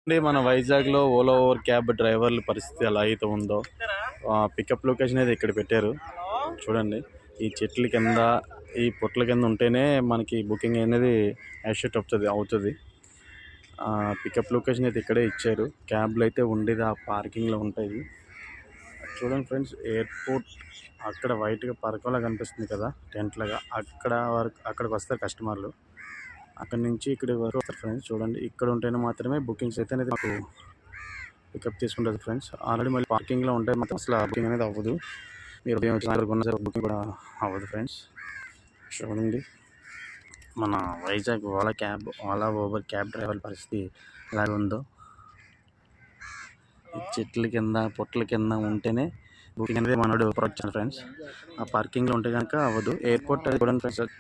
అండి మన వైజాగ్లో ఓలా ఓవర్ క్యాబ్ డ్రైవర్ల పరిస్థితి ఎలా అయితే ఉందో పికప్ లొకేషన్ అయితే ఇక్కడ పెట్టారు చూడండి. ఈ చెట్ల కింద ఈ పొట్ల కింద ఉంటేనే మనకి బుకింగ్ అనేది యాక్సెప్ట్ అవుతుంది. పికప్ లొకేషన్ అయితే ఇక్కడే ఇచ్చారు. క్యాబ్లు అయితే ఉండేది ఆ పార్కింగ్లో ఉంటాయి. చూడండి ఫ్రెండ్స్, ఎయిర్పోర్ట్ అక్కడ వైట్గా పరకలా కనిపిస్తుంది కదా, టెంట్ లాగా. అక్కడికి వస్తారు కస్టమర్లు. అక్కడ నుంచి ఇక్కడ వరకు వస్తారు ఫ్రెండ్స్. చూడండి, ఇక్కడ ఉంటేనే మాత్రమే బుకింగ్స్ అయితే అనేది మాకు పికప్ తీసుకుంటుంది ఫ్రెండ్స్. ఆల్రెడీ మళ్ళీ పార్కింగ్లో ఉంటే మాత్రం అసలు బుకింగ్ అనేది అవ్వదు. మీరు ఉదయం వచ్చిన సరే బుకింగ్ కూడా అవ్వదు ఫ్రెండ్స్. చూడండి, మన Vizag Ola Uber cab driver పరిస్థితి ఎలా ఉందో. చెట్ల కింద పొట్ల కింద ఉంటేనే బుకింగ్ అనేది మనోడు వచ్చాను ఫ్రెండ్స్. ఆ పార్కింగ్లో ఉంటే కనుక అవ్వదు. ఎయిర్పోర్ట్ చూడండి ఫ్రెండ్స్.